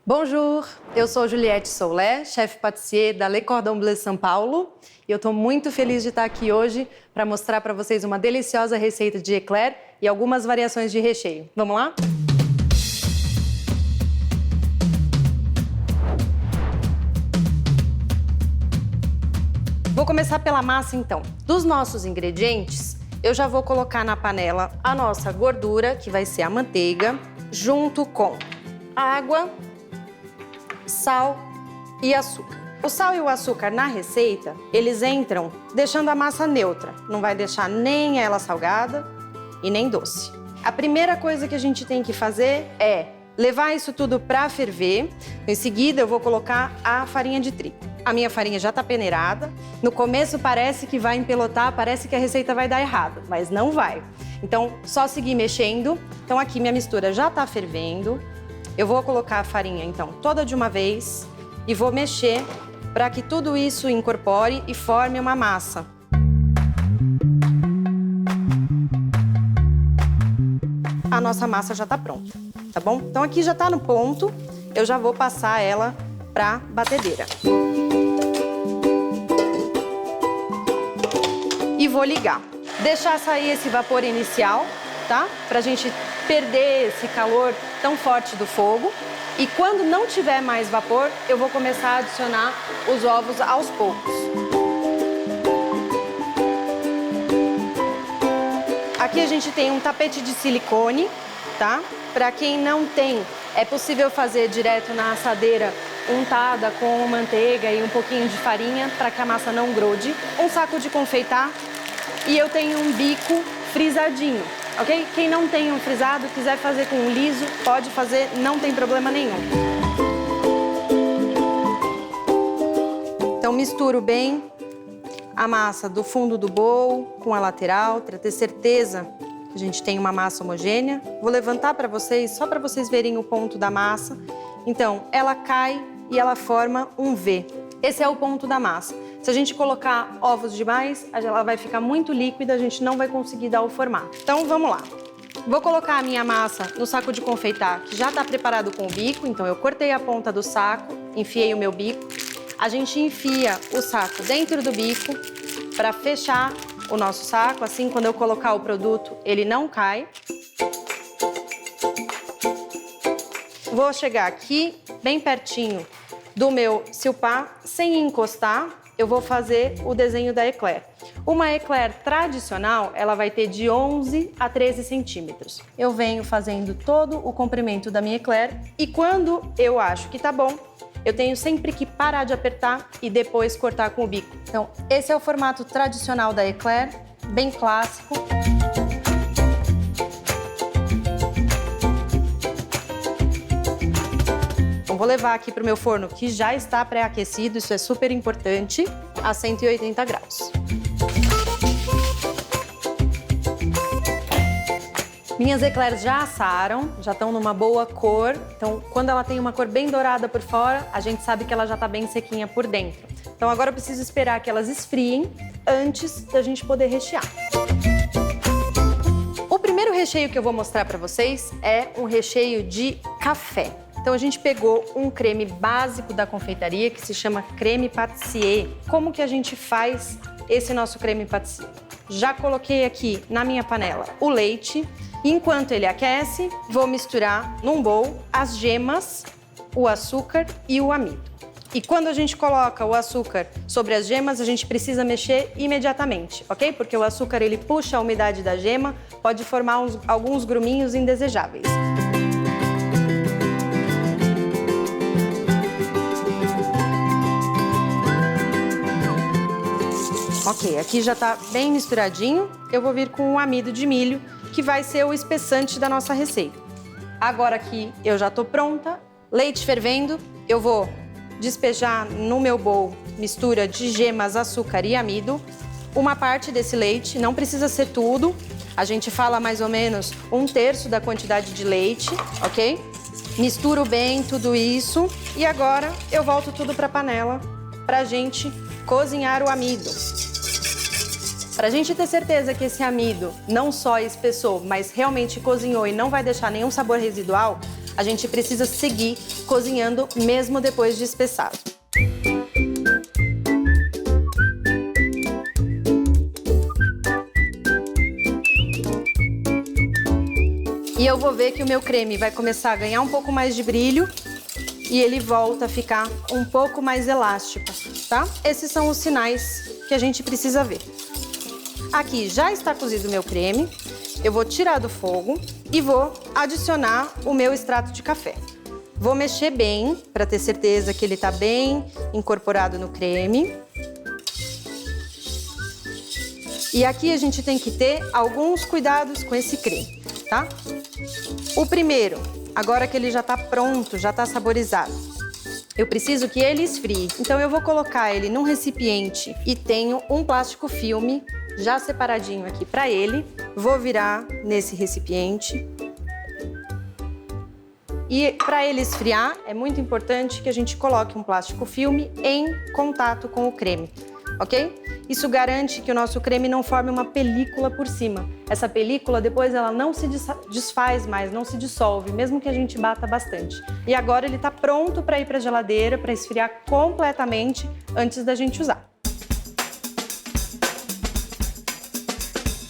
Bonjour, eu sou Juliette Soulé, chefe pâtissier da Le Cordon Bleu São Paulo. E eu estou muito feliz de estar aqui hoje para mostrar para vocês uma deliciosa receita de eclair e algumas variações de recheio. Vamos lá? Vou começar pela massa, então. Dos nossos ingredientes, eu já vou colocar na panela a nossa gordura, que vai ser a manteiga, junto com água, sal e açúcar. O sal e o açúcar na receita, eles entram deixando a massa neutra. Não vai deixar nem ela salgada e nem doce. A primeira coisa que a gente tem que fazer é levar isso tudo para ferver. Em seguida, eu vou colocar a farinha de trigo. A minha farinha já está peneirada. No começo parece que vai empelotar, parece que a receita vai dar errado, mas não vai. Então, só seguir mexendo. Então, aqui minha mistura já está fervendo. Eu vou colocar a farinha, então, toda de uma vez e vou mexer para que tudo isso incorpore e forme uma massa. A nossa massa já está pronta, tá bom? Então, aqui já está no ponto, eu já vou passar ela para batedeira. E vou ligar. Deixar sair esse vapor inicial, tá? Pra gente perder esse calor tão forte do fogo. E quando não tiver mais vapor, eu vou começar a adicionar os ovos aos poucos. Aqui a gente tem um tapete de silicone, tá? Pra quem não tem, é possível fazer direto na assadeira untada com manteiga e um pouquinho de farinha para que a massa não grude. Um saco de confeitar e eu tenho um bico frisadinho, ok? Quem não tem um frisado, quiser fazer com um liso, pode fazer, não tem problema nenhum. Então misturo bem a massa do fundo do bowl com a lateral, para ter certeza que a gente tem uma massa homogênea. Vou levantar para vocês, só para vocês verem o ponto da massa. Então, ela cai e ela forma um V. Esse é o ponto da massa. Se a gente colocar ovos demais, ela vai ficar muito líquida, a gente não vai conseguir dar o formato. Então, vamos lá. Vou colocar a minha massa no saco de confeitar, que já está preparado com o bico. Então, eu cortei a ponta do saco, enfiei o meu bico. A gente enfia o saco dentro do bico para fechar o nosso saco. Assim, quando eu colocar o produto, ele não cai. Vou chegar aqui, bem pertinho do meu silpá, sem encostar, eu vou fazer o desenho da eclair. Uma eclair tradicional, ela vai ter de 11 a 13 centímetros. Eu venho fazendo todo o comprimento da minha eclair e quando eu acho que tá bom, eu tenho sempre que parar de apertar e depois cortar com o bico. Então, esse é o formato tradicional da eclair, bem clássico. Vou levar aqui para o meu forno, que já está pré-aquecido, isso é super importante, a 180 graus. Minhas eclairs já assaram, já estão numa boa cor. Então, quando ela tem uma cor bem dourada por fora, a gente sabe que ela já está bem sequinha por dentro. Então, agora eu preciso esperar que elas esfriem antes da gente poder rechear. O primeiro recheio que eu vou mostrar para vocês é um recheio de café. Então, a gente pegou um creme básico da confeitaria que se chama creme pâtissier. Como que a gente faz esse nosso creme pâtissier? Já coloquei aqui na minha panela o leite. Enquanto ele aquece, vou misturar num bowl as gemas, o açúcar e o amido. E quando a gente coloca o açúcar sobre as gemas, a gente precisa mexer imediatamente, ok? Porque o açúcar, ele puxa a umidade da gema, pode formar alguns gruminhos indesejáveis. Ok, aqui já tá bem misturadinho. Eu vou vir com o amido de milho, que vai ser o espessante da nossa receita. Agora aqui eu já tô pronta. Leite fervendo, eu vou despejar no meu bowl mistura de gemas, açúcar e amido. Uma parte desse leite, não precisa ser tudo. A gente fala mais ou menos 1/3 da quantidade de leite, ok? Misturo bem tudo isso e agora eu volto tudo para a panela pra gente cozinhar o amido. Pra gente ter certeza que esse amido não só espessou, mas realmente cozinhou e não vai deixar nenhum sabor residual, a gente precisa seguir cozinhando mesmo depois de espessado. E eu vou ver que o meu creme vai começar a ganhar um pouco mais de brilho e ele volta a ficar um pouco mais elástico, tá? Esses são os sinais que a gente precisa ver. Aqui já está cozido o meu creme, eu vou tirar do fogo e vou adicionar o meu extrato de café. Vou mexer bem para ter certeza que ele está bem incorporado no creme. E aqui a gente tem que ter alguns cuidados com esse creme, tá? O primeiro, agora que ele já está pronto, já está saborizado, eu preciso que ele esfrie. Então eu vou colocar ele num recipiente e tenho um plástico filme já separadinho aqui para ele. Vou virar nesse recipiente. E para ele esfriar, é muito importante que a gente coloque um plástico filme em contato com o creme, ok? Isso garante que o nosso creme não forme uma película por cima. Essa película depois ela não se desfaz mais, não se dissolve, mesmo que a gente bata bastante. E agora ele está pronto para ir para a geladeira, para esfriar completamente antes da gente usar.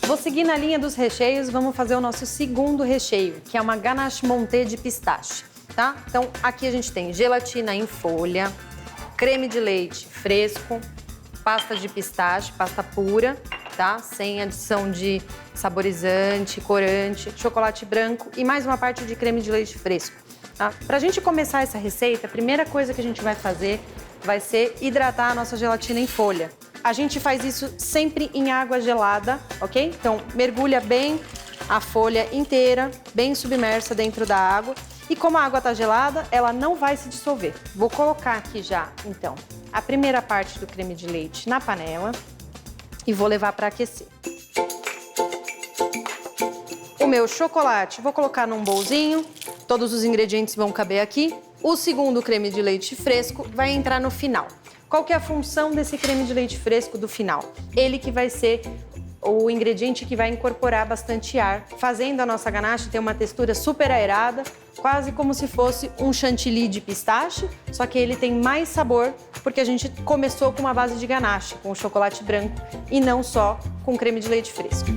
Vou seguir na linha dos recheios, vamos fazer o nosso segundo recheio, que é uma ganache montée de pistache, tá? Então, aqui a gente tem gelatina em folha, creme de leite fresco, pasta de pistache, pasta pura, tá? Sem adição de saborizante, corante, chocolate branco e mais uma parte de creme de leite fresco, tá? Pra gente começar essa receita, a primeira coisa que a gente vai fazer vai ser hidratar a nossa gelatina em folha. A gente faz isso sempre em água gelada, ok? Então, mergulha bem a folha inteira, bem submersa dentro da água. E como a água está gelada, ela não vai se dissolver. Vou colocar aqui já, então, a primeira parte do creme de leite na panela e vou levar para aquecer. O meu chocolate, vou colocar num bolzinho, todos os ingredientes vão caber aqui. O segundo creme de leite fresco vai entrar no final. Qual que é a função desse creme de leite fresco do final? Ele que vai ser o ingrediente que vai incorporar bastante ar, fazendo a nossa ganache ter uma textura super aerada, quase como se fosse um chantilly de pistache, só que ele tem mais sabor porque a gente começou com uma base de ganache, com o chocolate branco e não só com creme de leite fresco.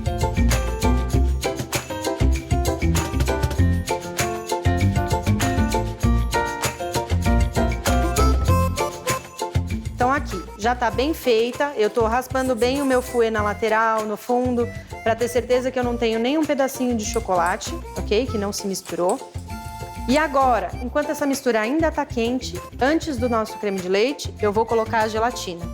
Então aqui, já tá bem feita, eu tô raspando bem o meu fouet na lateral, no fundo, para ter certeza que eu não tenho nenhum pedacinho de chocolate, ok? Que não se misturou. E agora, enquanto essa mistura ainda tá quente, antes do nosso creme de leite, eu vou colocar a gelatina,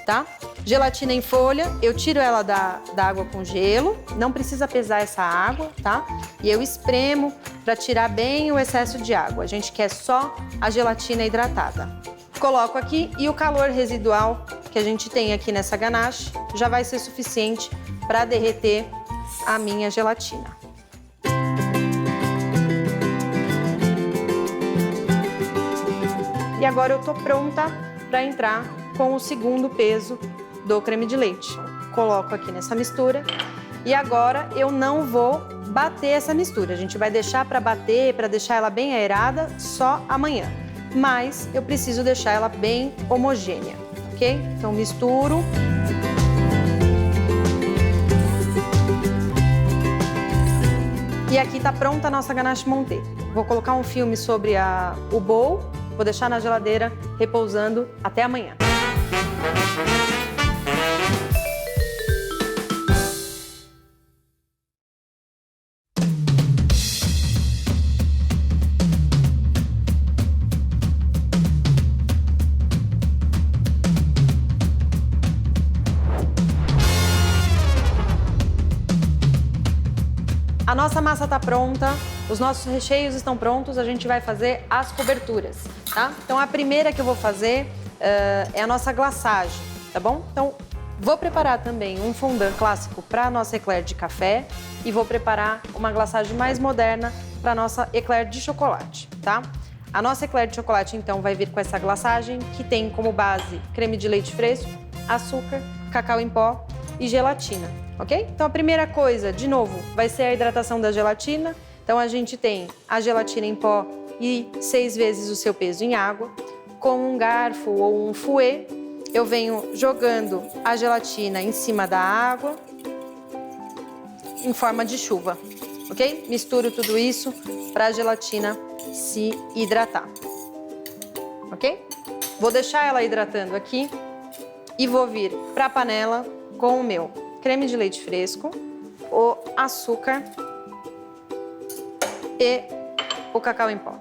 tá? Gelatina em folha, eu tiro ela da água com gelo, não precisa pesar essa água, tá? E eu espremo para tirar bem o excesso de água, a gente quer só a gelatina hidratada. Coloco aqui e o calor residual que a gente tem aqui nessa ganache já vai ser suficiente para derreter a minha gelatina. E agora eu tô pronta para entrar com o segundo peso do creme de leite. Coloco aqui nessa mistura e agora eu não vou bater essa mistura. A gente vai deixar para bater, para deixar ela bem aerada só amanhã. Mas eu preciso deixar ela bem homogênea, ok? Então misturo. E aqui tá pronta a nossa ganache montée. Vou colocar um filme sobre o bowl, vou deixar na geladeira repousando até amanhã. A nossa massa está pronta, os nossos recheios estão prontos, a gente vai fazer as coberturas, tá? Então a primeira que eu vou fazer é a nossa glaçagem, tá bom? Então vou preparar também um fondant clássico para a nossa eclair de café e vou preparar uma glaçagem mais moderna para a nossa eclair de chocolate, tá? A nossa eclair de chocolate então vai vir com essa glaçagem que tem como base creme de leite fresco, açúcar, cacau em pó e gelatina. Ok? Então a primeira coisa, de novo, vai ser a hidratação da gelatina. Então a gente tem a gelatina em pó e 6 vezes o seu peso em água. Com um garfo ou um fouet, eu venho jogando a gelatina em cima da água em forma de chuva, ok? Misturo tudo isso para a gelatina se hidratar, ok? Vou deixar ela hidratando aqui e vou vir para a panela com o meu creme de leite fresco, o açúcar e o cacau em pó,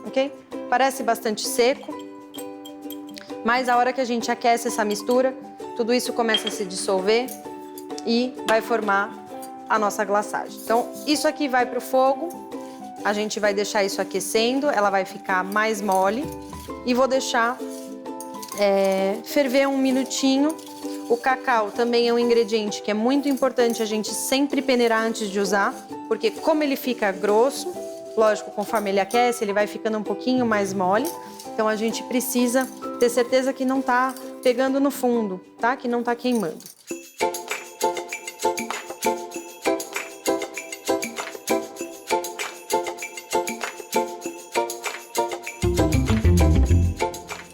ok? Parece bastante seco, mas a hora que a gente aquece essa mistura, tudo isso começa a se dissolver e vai formar a nossa glaçagem. Então, isso aqui vai para o fogo, a gente vai deixar isso aquecendo, ela vai ficar mais mole e vou deixar ferver um minutinho. O cacau também é um ingrediente que é muito importante a gente sempre peneirar antes de usar, porque como ele fica grosso, lógico, conforme ele aquece, ele vai ficando um pouquinho mais mole. Então a gente precisa ter certeza que não tá pegando no fundo, tá? Que não tá queimando.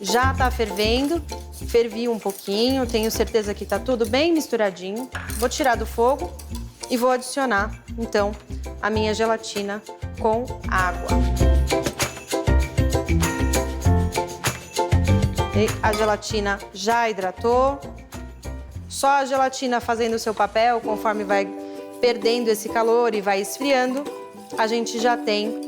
Já tá fervendo, fervi um pouquinho, tenho certeza que tá tudo bem misturadinho. Vou tirar do fogo e vou adicionar, então, a minha gelatina com água. E a gelatina já hidratou. Só a gelatina fazendo o seu papel, conforme vai perdendo esse calor e vai esfriando, a gente já tem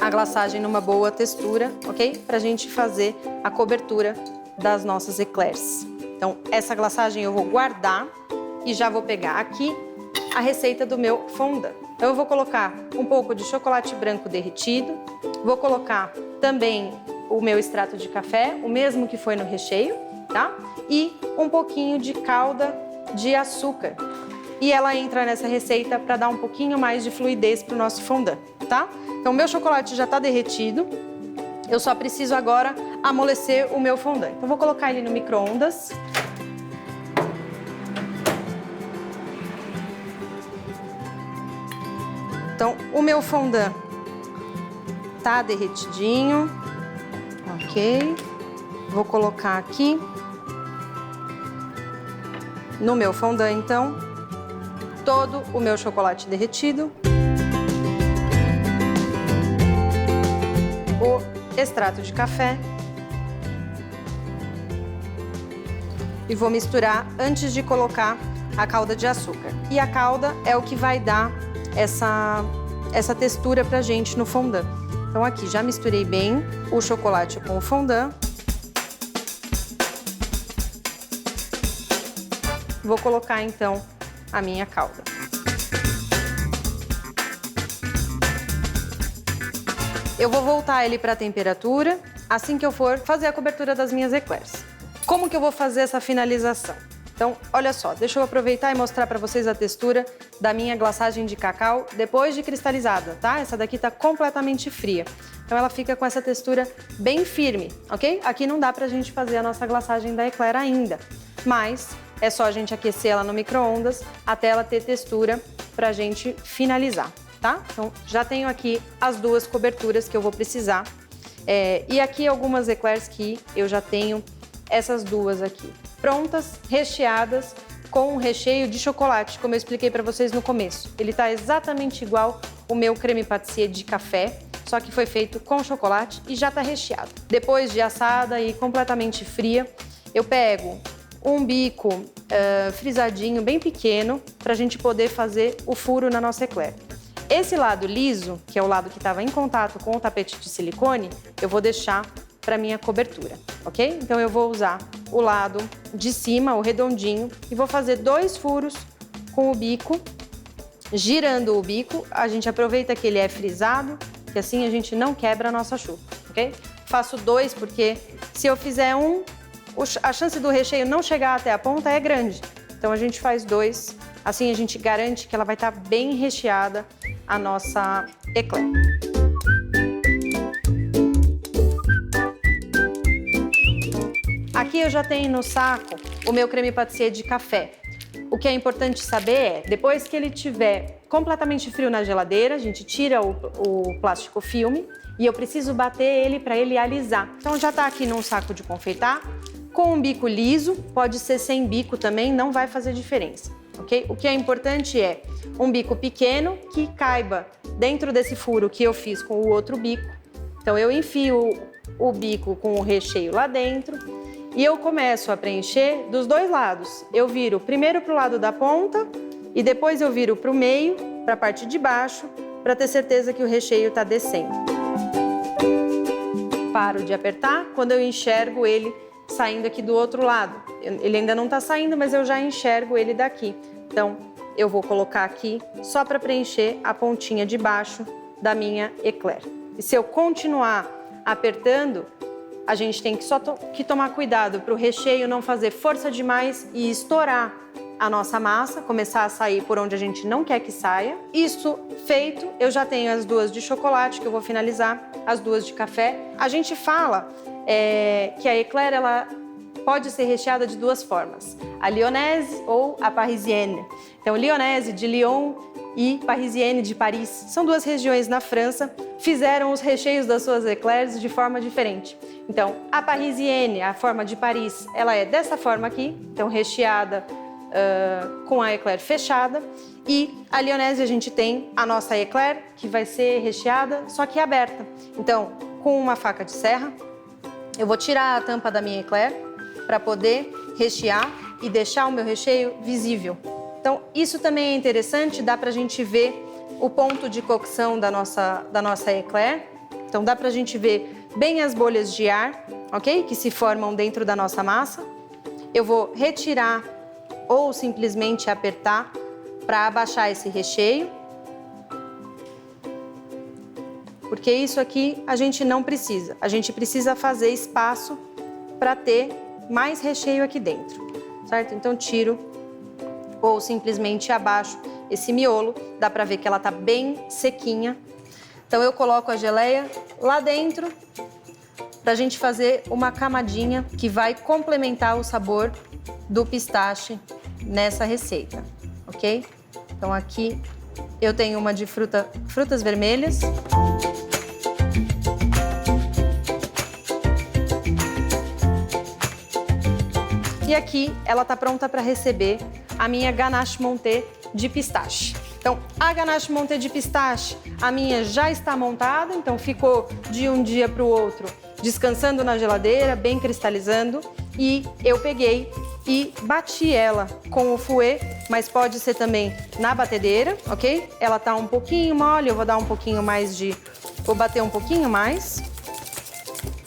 a glaçagem numa boa textura, ok? Pra gente fazer a cobertura das nossas eclairs. Então, essa glaçagem eu vou guardar e já vou pegar aqui a receita do meu fondant. Então, eu vou colocar um pouco de chocolate branco derretido, vou colocar também o meu extrato de café, o mesmo que foi no recheio, tá? E um pouquinho de calda de açúcar. E ela entra nessa receita para dar um pouquinho mais de fluidez para o nosso fondant, tá? Então, meu chocolate já está derretido, eu só preciso agora amolecer o meu fondant. Então, vou colocar ele no micro-ondas. Então, o meu fondant tá derretidinho, ok? Vou colocar aqui no meu fondant, então, todo o meu chocolate derretido. O extrato de café e vou misturar antes de colocar a calda de açúcar. E a calda é o que vai dar essa textura pra gente no fondant. Então aqui já misturei bem o chocolate com o fondant. Vou colocar então a minha calda. Eu vou voltar ele para a temperatura assim que eu for fazer a cobertura das minhas eclairs. Como que eu vou fazer essa finalização? Então, olha só, deixa eu aproveitar e mostrar para vocês a textura da minha glaçagem de cacau depois de cristalizada, tá? Essa daqui tá completamente fria. Então ela fica com essa textura bem firme, ok? Aqui não dá pra gente fazer a nossa glaçagem da eclair ainda, mas é só a gente aquecer ela no micro-ondas até ela ter textura pra gente finalizar. Tá? Então, já tenho aqui as duas coberturas que eu vou precisar. E aqui algumas eclairs que eu já tenho essas duas aqui. Prontas, recheadas, com um recheio de chocolate, como eu expliquei para vocês no começo. Ele tá exatamente igual o meu creme pâtissier de café, só que foi feito com chocolate e já tá recheado. Depois de assada e completamente fria, eu pego um bico frisadinho bem pequeno para a gente poder fazer o furo na nossa eclair. Esse lado liso, que é o lado que estava em contato com o tapete de silicone, eu vou deixar para minha cobertura, ok? Então eu vou usar o lado de cima, o redondinho, e vou fazer 2 furos com o bico. Girando o bico, a gente aproveita que ele é frisado, que assim a gente não quebra a nossa chupa, ok? Faço 2 porque se eu fizer um, a chance do recheio não chegar até a ponta é grande. Então a gente faz 2, assim a gente garante que ela vai estar bem recheada a nossa eclair. Aqui eu já tenho no saco o meu creme pâtissier de café. O que é importante saber é, depois que ele estiver completamente frio na geladeira, a gente tira o plástico filme e eu preciso bater ele para ele alisar. Então já está aqui num saco de confeitar, com um bico liso, pode ser sem bico também, não vai fazer diferença, ok? O que é importante é um bico pequeno que caiba dentro desse furo que eu fiz com o outro bico. Então eu enfio o bico com o recheio lá dentro e eu começo a preencher dos dois lados. Eu viro primeiro para o lado da ponta e depois eu viro para o meio, para a parte de baixo, para ter certeza que o recheio está descendo. Paro de apertar quando eu enxergo ele saindo aqui do outro lado. Ele ainda não está saindo, mas eu já enxergo ele daqui. Então, eu vou colocar aqui só para preencher a pontinha de baixo da minha eclair. E se eu continuar apertando, a gente tem que tomar cuidado para o recheio não fazer força demais e estourar a nossa massa, começar a sair por onde a gente não quer que saia. Isso feito, eu já tenho as duas de chocolate que eu vou finalizar, as duas de café. A gente fala que a eclair ela pode ser recheada de duas formas, a lyonnaise ou a parisienne. Então, lyonnaise de Lyon e parisienne de Paris. São duas regiões na França, fizeram os recheios das suas eclairs de forma diferente. Então, a parisienne, a forma de Paris, ela é dessa forma aqui, então recheada com a eclair fechada. E a lyonnaise a gente tem a nossa eclair, que vai ser recheada, só que aberta. Então, com uma faca de serra, eu vou tirar a tampa da minha eclair para poder rechear e deixar o meu recheio visível. Então, isso também é interessante, dá para a gente ver o ponto de cocção da nossa eclair. Então, dá para a gente ver bem as bolhas de ar, ok? Que se formam dentro da nossa massa. Eu vou retirar ou simplesmente apertar para abaixar esse recheio. Porque isso aqui a gente não precisa. A gente precisa fazer espaço para ter mais recheio aqui dentro, certo? Então, tiro ou simplesmente abaixo esse miolo. Dá para ver que ela tá bem sequinha. Então, eu coloco a geleia lá dentro para a gente fazer uma camadinha que vai complementar o sabor do pistache nessa receita, ok? Então, aqui eu tenho uma de frutas vermelhas. E aqui ela tá pronta para receber a minha ganache montée de pistache. Então, a ganache montée de pistache, a minha já está montada, então ficou de um dia para o outro descansando na geladeira, bem cristalizando. E eu peguei e bati ela com o fouet, mas pode ser também na batedeira, ok? Ela tá um pouquinho mole, eu vou dar um pouquinho mais de... Vou bater um pouquinho mais,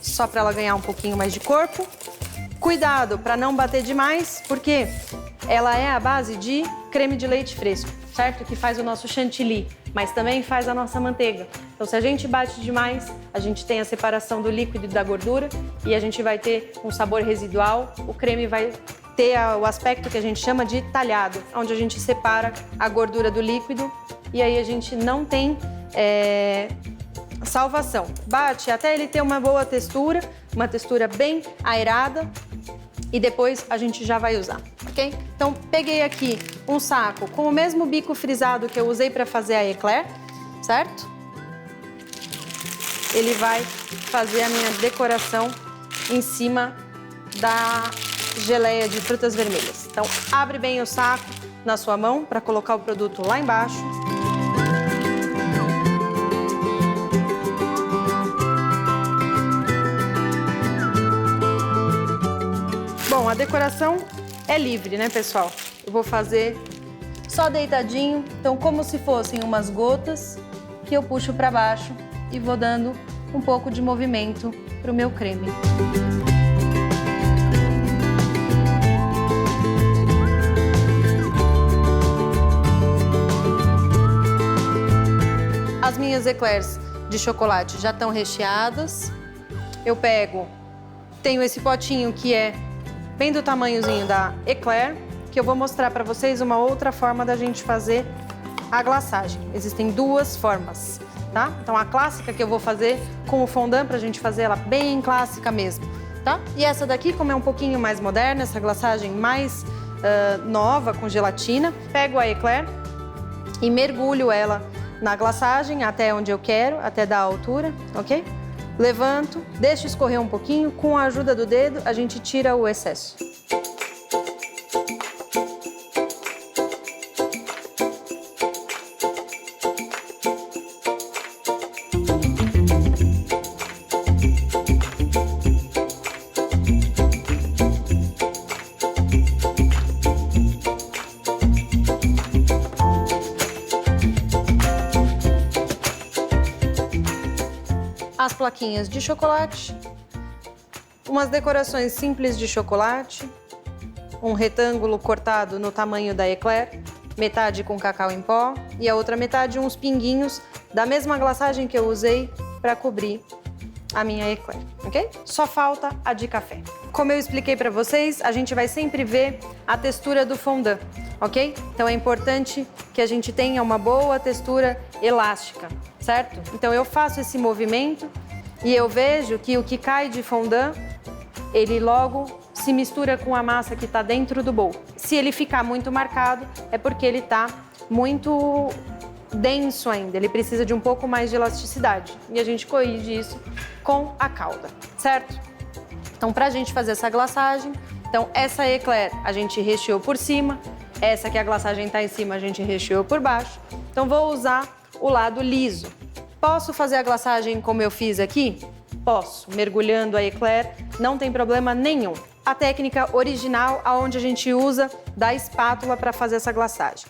só para ela ganhar um pouquinho mais de corpo. Cuidado para não bater demais, porque ela é a base de creme de leite fresco, certo? Que faz o nosso chantilly, mas também faz a nossa manteiga. Então, se a gente bate demais, a gente tem a separação do líquido e da gordura e a gente vai ter um sabor residual. O creme vai ter o aspecto que a gente chama de talhado, onde a gente separa a gordura do líquido e aí a gente não tem salvação. Bate até ele ter uma boa textura, uma textura bem aerada e depois a gente já vai usar, ok? Então, peguei aqui um saco com o mesmo bico frisado que eu usei para fazer a eclair, certo? Ele vai fazer a minha decoração em cima da geleia de frutas vermelhas. Então, abre bem o saco na sua mão para colocar o produto lá embaixo. Bom, a decoração é livre, né, pessoal? Eu vou fazer só deitadinho, então como se fossem umas gotas que eu puxo para baixo e vou dando um pouco de movimento para o meu creme. As minhas eclairs de chocolate já estão recheadas. Eu tenho esse potinho que é bem do tamanhozinho da eclair, que eu vou mostrar para vocês uma outra forma da gente fazer a glaçagem. Existem duas formas, tá? Então, a clássica que eu vou fazer com o fondant, pra gente fazer ela bem clássica mesmo, tá? E essa daqui, como é um pouquinho mais moderna, essa glaçagem mais nova, com gelatina, pego a eclair e mergulho ela na glaçagem até onde eu quero, até dar a altura, ok? Levanto, deixo escorrer um pouquinho, com a ajuda do dedo a gente tira o excesso. As plaquinhas de chocolate, umas decorações simples de chocolate, um retângulo cortado no tamanho da eclair, metade com cacau em pó e a outra metade uns pinguinhos da mesma glaçagem que eu usei para cobrir a minha eclair, ok? Só falta a de café. Como eu expliquei para vocês, a gente vai sempre ver a textura do fondant, ok? Então é importante que a gente tenha uma boa textura elástica, certo? Então eu faço esse movimento e eu vejo que o que cai de fondant, ele logo se mistura com a massa que está dentro do bowl. Se ele ficar muito marcado, é porque ele está muito denso ainda, ele precisa de um pouco mais de elasticidade. E a gente corrige isso com a calda, certo? Então, para a gente fazer essa glaçagem, então essa eclair a gente recheou por cima, essa que a glaçagem está em cima a gente recheou por baixo. Então, vou usar o lado liso. Posso fazer a glaçagem como eu fiz aqui? Posso, mergulhando a eclair, não tem problema nenhum. A técnica original, onde a gente usa da espátula para fazer essa glaçagem.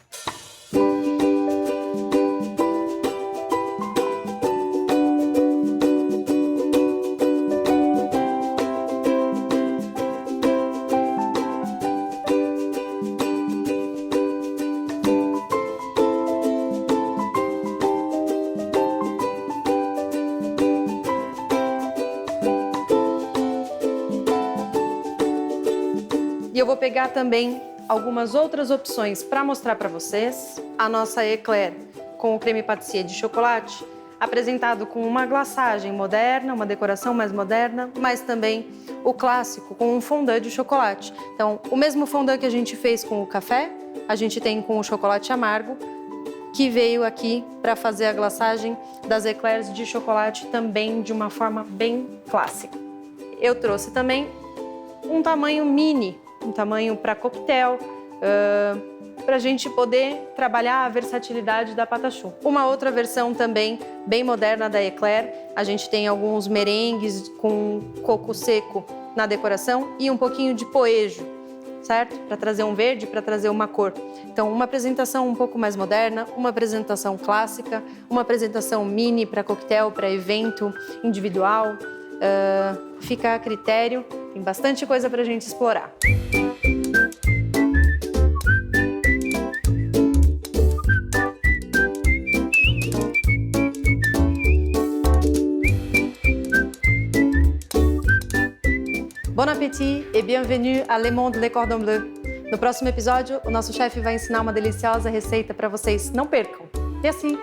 E eu vou pegar também algumas outras opções para mostrar para vocês. A nossa eclair com o creme pâtissier de chocolate, apresentado com uma glaçagem moderna, uma decoração mais moderna, mas também o clássico com um fondant de chocolate. Então, o mesmo fondant que a gente fez com o café, a gente tem com o chocolate amargo, que veio aqui para fazer a glaçagem das eclairs de chocolate também de uma forma bem clássica. Eu trouxe também um tamanho mini, um tamanho para coquetel, para a gente poder trabalhar a versatilidade da patachu. Uma outra versão também bem moderna da eclair, a gente tem alguns merengues com coco seco na decoração e um pouquinho de poejo, certo? Para trazer um verde, para trazer uma cor. Então, uma apresentação um pouco mais moderna, uma apresentação clássica, uma apresentação mini para coquetel, para evento individual. Fica a critério, tem bastante coisa para a gente explorar. Bon appétit et bienvenue à Le Monde Les Cordons Bleus. No próximo episódio, o nosso chefe vai ensinar uma deliciosa receita para vocês. Não percam! Merci!